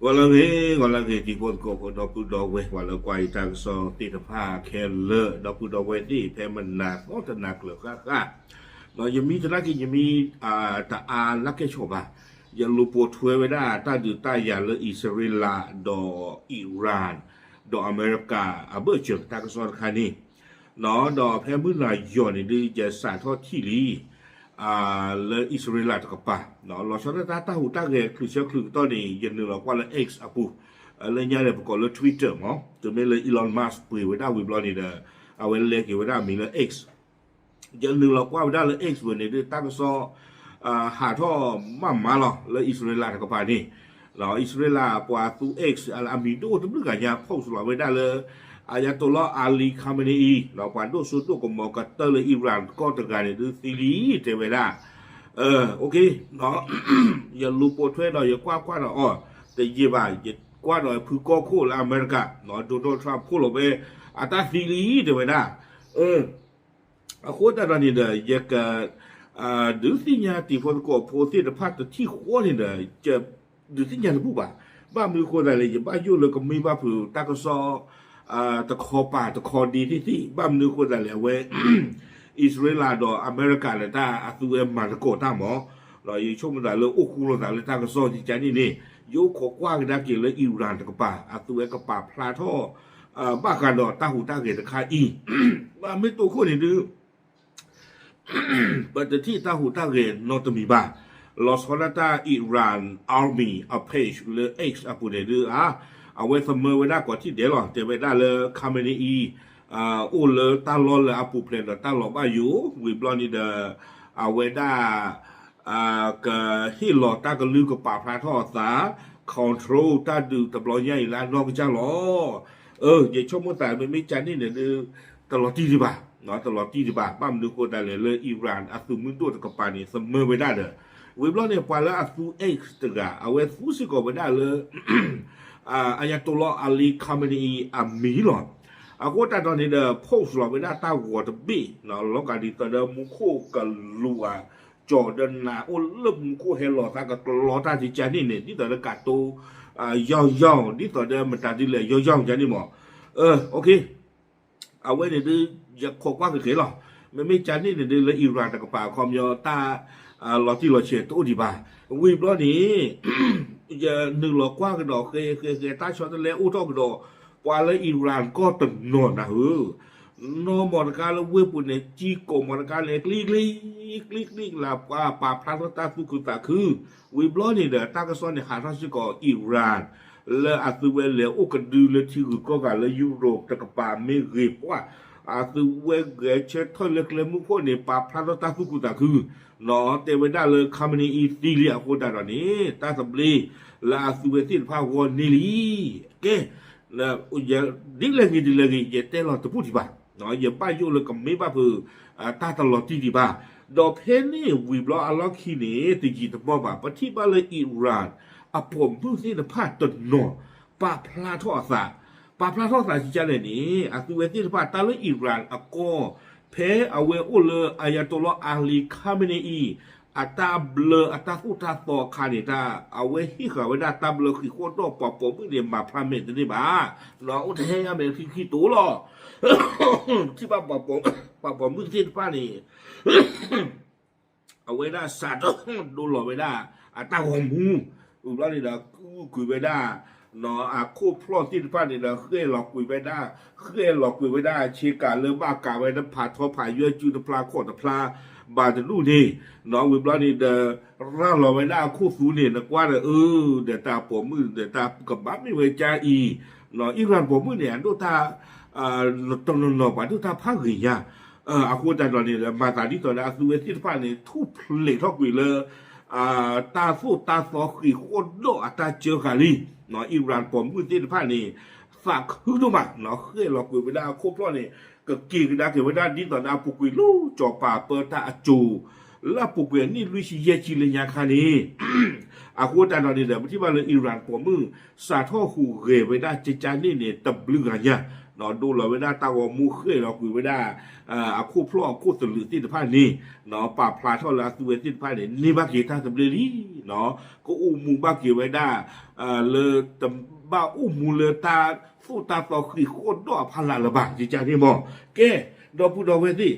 wala nge di pon ko do pu do we wala kwai tang so ti ta pha khe le do pu do we ti phe man na ko ta nak le ka no yemi ta ki yemi ta la ke cho ba ya lu po thwe we da ta du ta ya le Israel la do Iran do America a be che ta ko so kha ni no do phe mu na yo ni di je sa tho thi li le Israel la ka pa no lo so ta hu ta ge khu che khu to ni yen lo kwa le X apu le nya le ko le Twitter mo to me le Elon Musk pu we da we blo ni da a we le ki we da mi le X yen lo kwa we da le X we ni ta ko soหาท่อมาหรอแล้วอิสราเอลก็ไปนี่เราอิสราเอลปว่าตัวเอ็กซ์อามีดูตัวนึกกันยาพ่อสุดไว้ได้เลยอายาตุลลอฮ์อาลีคาเมนีเราไปดูสุดตัวก็มองกันเตอร์อิหร่านก็ตะการนี่ดูซีรีส์เทเวดาโอเคเนาะอย่าลูปทเวเราอย่ากว้าเราอ๋อแต่ยี่บ่าอย่ากว้าเราคือก็คู่ละอเมริกาเนาะโดนัลด์ทรัมป์คู่เราไปอาตาซีรีส์เทเวดาคู่แต่ตอนนี้เดี๋ยวอย่าดูสิญาติพอก็โพสต์พัดที่หัวนี่นะจะดูสิญาติผู้บ้ามือคนอะไรอย่างบ้ายุ่งเลยก็มีบ้าผือตากระซอตะคอป่าตะคอดีที่บ้ามือคนอะไรเว้ยอิสราเอลดออเมริกาเลยตาอาซูเอ็มมาตะโกตาหมอเราอยู่ช่วงนั้นเลยโอ้คูเราแต่เลยตากระซอที่ใจนี่ยกขอกว้างได้เกี่ยวเลยอิหร่านตะกป่าอาซูเอ็มกป่าพลาท่อบ้าการดอตาหูตาเกตะคาบ้าไม่ตัวคนนี่ดูบัดที่ตาหูตาเรนนอตมีบ้าลอสคอนาตาอิหร่านอาร์มีอัพเพจหรือเอ็กซ์อัปูเดอร์เอาไว้เสมอไว้ได้ก่อนที่เดี๋ยวหรอเดี๋ยวไว้ได้เลยคาเมนีอูเลยตาลอเลยอัปูเพลนตาลอบ้าอยู่วิบลอนี่เดอเอาไว้ได้ก็ที่หลอตาก็ลือกับป่าพระทอสาคอนโทรลตาดูตะบลอยใหญ่ล้านนอกจ้าหรออย่าชมว่าแต่ไม่จันนี่เนี่ยตลอดที่ดีบ่าเนาะตลอดที่ดีบ่าปั้มดูคนได้เลยอิหร่านอัสูมุนตัวตะกปานี่เสมอไว้ได้เลยวิบลอเนี่ยไปแล้วอัสูเอ็กซ์ตะกะเอาไว้ฟูซิก็ไว้ได้เลยอายาตุลลอฮ์อาลีคาเมนีอามีหรอaku tak tahu ni dah post lah benda tahu ada bi nah lo kali tada muku keluar Jordan na lem muku hello tak ke lo tak jadi ni di tada katu yau di tada mentadi le yau jadi mo okey awak ni dia ya kok kwa ke lah memang jadi ni dia le Iran tak apa kom yo ta lo ti lo che tu di ba wi blo ni yaนึกlo kwa ke do ke ta cho le u to ke doว่าเลยอิหร่านก็ตึงนอนนะนอมอนการเลยเว็บปุ่นเนี่ยจีโกมอนการเลยกลิกลาว่าป่าพระตาฟุกุตาคือวิบล้อนี่เด้อตากระซ้อนเนี่ยหาทางสิก่ออิหร่านแล้วอาซูเวลเลยโอ้กระดูเลยที่ก็กันเลยยุโรปตะกป่าไม่เรียบว่าอาซูเวลเกเชทอเล็กเลยมุขเนี่ยป่าพระตาฟุกุตาคือเนาะแต่เวลาเลยคามินีอีซีเรียโคตรตอนนี้ตาสับลีแล้วอาซูเวสิพาวอนนิลีเกแล้วอย่าดิ้งเลยอย่าเตะหลอดตะพูดที่บ้าเนาะอย่าป้ายยุ่งเลยกับไม่บ้าเพื่อตาตลอดที่บ้าดอกเพนนี่วิบล้ออัลล็อกคีนี่ติจิตบ้าปฏิบัติเลยอิหร่านผมเพิ่งที่จะพาตัดหนอป่าพลาทอสาที่จะเลยนี่ตัวที่จะพาตาเลยอิหร่านก็เพอเอาไว้อุลอายาตุลลอฮ์อาลีคาเมนีอัตาเบลอัตาฟูตาต่อคานิตาเอาไว้ที่เขาไว้ได้ตาเบลคือโคตรปอบเพื่อเรียนมาพระเมตนี่บ้าเราอุทัยอเมริกขี้ตัวหรอที่บ้าปอบมือที่ป้านี่เอาไว้ได้สัตว์ดูหล่อไว้ได้อัตาหอมหูอุบลนี่เราคุยไว้ได้เนาะคู่พลอที่ป้านี่เราเคยหลอกคุยไว้ได้เชื่อการเริ่มบ้ากาไว้นั้นผ่าท้อผ่าเยอะจูนพลาโคตรพลาบาดลูนี่น้องวิบลานี่เดร่างเราไว้ได้คู่ฟูเนี่ยนะกว่าเดี๋ยวตาผมมือเดี๋ยวตากับบั๊บไม่ไว้ใจน้องอิหร่านผมมือเนี่ยดูตาตรงนั้นป่ะดูตาพักหินยาอาคูแต่ตอนนี้มาตาที่ตอนนี้อาซูเวสิฟ้าเนี่ยทุบเหล็กทอกกุยเลยตาฟูตาฟอคือโคตรโดตาเจอขาลีน้องอิหร่านผมมือที่ฟ้านี่ฝากคือดูมาน้องเคยหลอกกุยไปได้คู่พลอนี่ก็กีกได้เกี่ยวกับด้านนี้ตอนนั้นปุกุยลู่จอป่าเปิดตาจูแล้วปุกุยนี่ลุยชีเยจิเลยยาคานีอาคูแต่ตอนนี้เดี๋ยวที่ว่าเลยอิหร่านผมมือสาท่อหูเรไปได้เจจานี่เนี่ยตับลึกอะไรเนี่ย เนาะดูเราไว้ได้ตาวมูเคยเราคุยไว้ได้อาคู่พลอคู่สลือที่ผ้านี่เนาะป่าพลาเท่าละตัวที่ผ้าเนี่ยนี่บ้าเกี่ยท่าสำเร็จเนาะก็อุ้มมูบ้าเกี่ยวไว้ได้เลยตบ้าอุ้มมูเลยตาสู้ตาต่อคือโคตรดอกพลังระบาดจีจ้านี่บอกแกดอกพูดดอกไว้สิ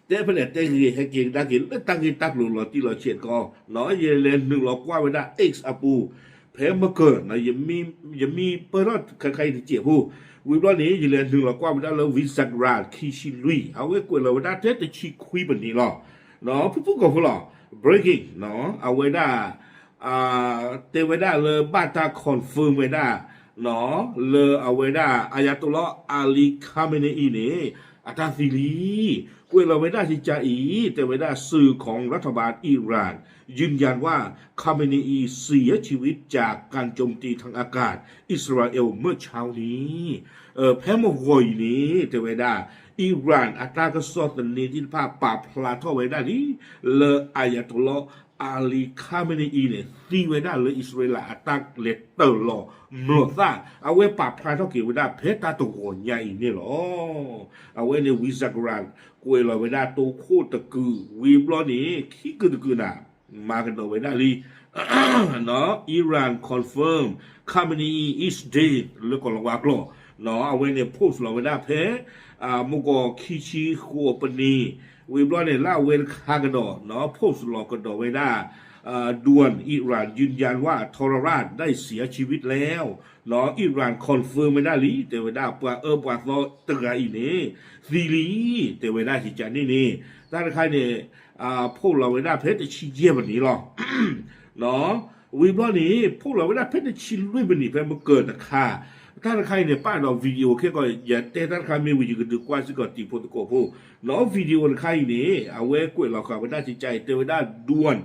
แต่เพื่อนแต่งเงี้ยให้เก่งได้กินแล้วตั้งกินตักหลุดหลอที่เราเฉียดก็เนาะยังเล่นหนึ่งเรากว่าไว้ได้ X อาปูแพ้มาเกิดนะยังมีเปิดรอดใครที่เจี๋ยผู้วิบล้อนี้ยังเล่นหนึ่งเรากว่าไว้ได้แล้ววิสักราคีชิลุยเอาไว้กวนเราไว้ได้เท่แต่ชีคุยแบบนี้หรอเนาะผู้ก็พูดหรอ breaking เนาะเอาไว้ได้เตไว้ได้เลยบ้านตาคอนเฟิร์มไว้ได้เนาะเลยเอาไว้ได้อายาตุลลอฮ์อาลีคาเมเนอีเนี่ยอาตาซิลีกวยเราไม่ได้ที่จะแต่ไม่ได้สื่อของรัฐบาลอิหร่านยืนยันว่าคาเมเนอีเสียชีวิตจากการโจมตีทางอากาศอิสราเอลเมื่อเช้านี้แพ้มาโวยนี้แต่ไม่ได้อิหร่านอัตรากสอดนี้ที่ภาพปราบพลาท่อไว้ได้นี้เลอายาตุลลอฮ์อาลีคาเมเนอีเนี่ยตีไว้ได้เลยอิสราเอลอัตราเลตเตอร์ลอเมื่อซ่าเอาไว้ปราบพลาท่อเกี่ยวไว้ได้เพชรตาตัวโอนใหญ่เนี่ยหรอเอาไว้ในวิสักรานกวยเราไว้ได้ตัวโคตรกือวีบล้อนี้ขี้กือน่ะมากันตัวไว้ได้ลีเนาะอิหร่านคอนเฟิร์มคาเมเนอีอิสเดย์แล้วก็ระวังกลัวเนาะเอาไว้ในโพสต์เราไว้ได้เพมุกคิชิขัวปนีวิบล้อเนี่ยล่าเวนคากระดอเนาะโพสต์เรากระดอไว้ได้ด่วนอิหร่านยืนยันว่าทรราชได้เสียชีวิตแล้วเนาะอิหร่านคอนเฟิร์มไม่ได้ลีแต่ว่าได้ปว่าปว่าเราตระอีนี่ซีรีแต่ว่าได้ที่จะนี่ถ้าใครเนี่ยพวกเราไม่ได้เพชรชี้เยี่ยแบบนี้หรอเนาะวิบล้อนี้พวกเราไม่ได้เพชรชี้ลุยแบบนี้เพราะมันเกิดนะค่ะถ้าใครเนี่ยป้าเราวิดีโอแค่ก็อย่าแต่ถ้าใครมีวิดีโอก็ดูกว่าสิก็ตีโพสต์ก็พูดเนาะวิดีโอใครนี่เอาไว้กวยเราเขาไม่ได้จิตใจแต่ว่าได้ด่วน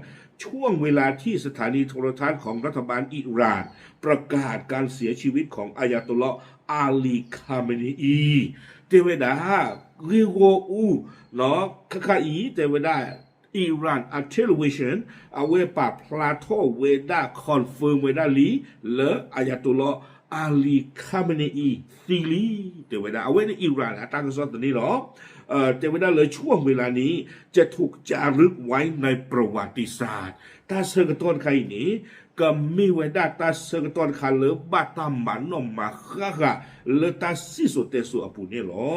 ช่วงเวลาที่สถานีโทรทัศน์ของรัฐบาลอิหร่านประกาศการเสียชีวิตของอายาตุลลอฮ์อาลีคาเมเนอีเทวดาเรียกว่าเนาะคาอีเทวดาอิหร่านอัลเทลวิชันเอาไว้ปราบพลาโตเวดาคอนเฟิร์มเวดาลีเลออายาตุลลอฮ์อาลีคาเมเนอีซีลีเทวดาเอาไว้ในอิหร่านตั้งแต่ตอนนี้หรอเทวดาเลยช่วงเวลานี้จะถูกจารึกไว้ในประวัติศาสตร์ตาเสกตอนใครนี้ก็มีไว้ได้ตาเสกตอนขาเลบาตามันนอมาค่ะเลตาซิสุเตสุอปุเนี่ยหรอ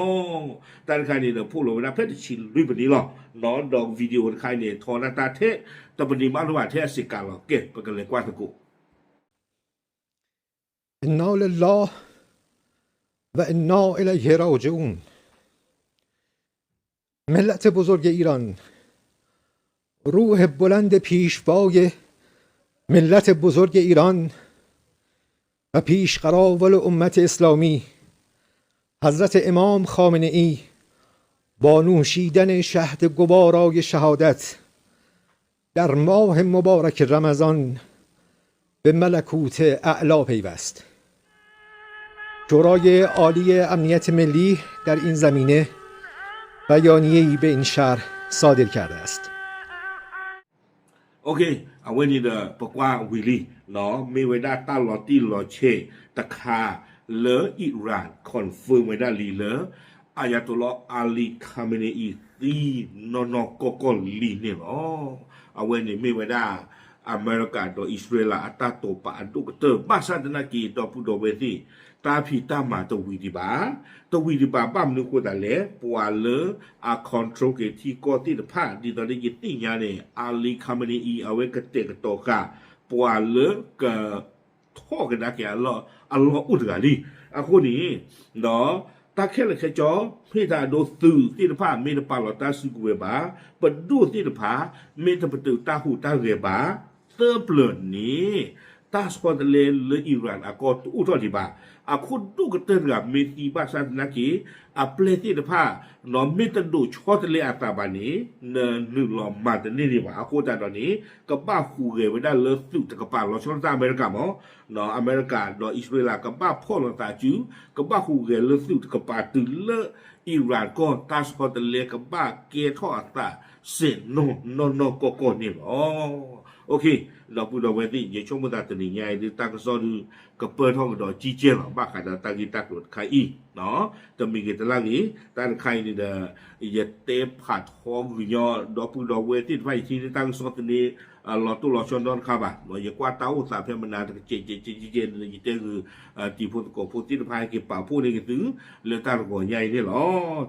ตาใครเนี่ยพวกเราได้เพชรชินลุยแบบนี้หรอน้องดอกวิดีโอใครเนี่ยทอนาตาเทตะบันดีมาระหว่างเทศิกาหรอเก็บไปกันเลยกว่าตะกุإنا لله و إنا الیه راجعون ملت بزرگ ایران روح بلند پیشوای ملت بزرگ ایران و پیشقراول امت اسلامی حضرت امام خامنه ای با نوشیدن شهد گوارای شهادت در ماه مبارک رمضان به ملکوت اعلی پیوست. شورای عالی امنیت ملی در این زمینه بیانیه‌ای به این شهر صادر کرده است. โอเคเอาไว้นี่เด้อบอกว่าวิลลี่เนาะมีไว้ได้ต้าลอตี้ลอเชตะคาเลออิหร่านคอนเฟิร์มไว้ได้ลีเลออายาตุลลอฮ์อาลีคาเมเนอีตีนอนกกลีเนี่ยเนาะเอาไว้นี่มีไว้ได้อเมริกาตัวอิสราเอลอัตโตปะอันตุกเตอร์บาซาดนากีตัวผู้โดเวทีตาพีตามาตัววิดิบาบ้ามนึกว่าแต่เละปัวเลออาคอนโทรเกที่ก็ที่ผ้าดีตอนนี้ยิติญาเนี่ยอาลีคาเมเนอีเอาไว้กระเตกโตกาปัวเลอกะท่อกันนะแกอัลลอฮ์อุดกาลีอาคนนี้เนาะตาแค่เลยแค่จอพี่ตาโดสื่อที่ผ้าเมนปาลตาสุกเวบาปดูที่ผ้าเมนตปตุตาหูตาเวบาเติมเปลือนนี้ตาสกอตเลนหรืออิหร่านอากอตุอุทอดิบาอาคุณดูกเตอร์กับเมตีบาสันนักีอาเปลติดผ้านอมเมตันดูชอตเลอาตาบานีเนนึลอมมาแต่นี่ดีว่าอาคุณตอนนี้กับบ้าคูเกไว้ได้เลิศสุดกับบ้าลอชอนตาอเมริกามั้งเนาะอเมริกาเนาะอิสราเอลกับบ้าพ่อลอนตาจูกับบ้าคูเกเลิศสุดกับบ้าตื่นเลออิหร่านก็ตาสกอตเลกับบ้าเกทอตาเซนโนก็นี่หรอโอเคเราพูดเอาไว้ที่ยังช่วงเวลาตัวนี้ไงหรือตั้งก็ซ้อนกับเปิดห้องดอกจีเจหรอบ้าขนาดตั้งที่ตั้งรถขายอี เนาะจะมีกันตลาดนี้ด้านใครนี่เด้ออย่าเตะผัดหอมวิญญาดอกปูดอกเวทีไฟที่ตั้งสดนี้หลอดตู้หลอดชนดอนครับอ่ะอย่ากว่าเต้าสาเพมนาตะเจเจเจเจนี่ยิ่งเตอคือตีพูดกับพูดที่พายเก็บป่าพูดในกันถึงเรื่องตั้งก่อใหญ่นี่หรอ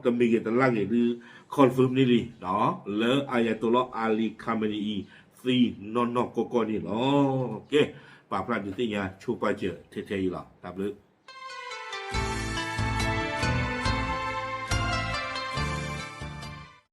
จะมีกันตลาดนี้คือคอนเฟิร์มนี่ดิเนาะแล้วอายะตุลลอฮ์อาลีคาเมนีซีนอนนอกโกโก้นี่หรอโอเคป่าพระดิติยาชูปาเจเทเทอีหรอตับเลย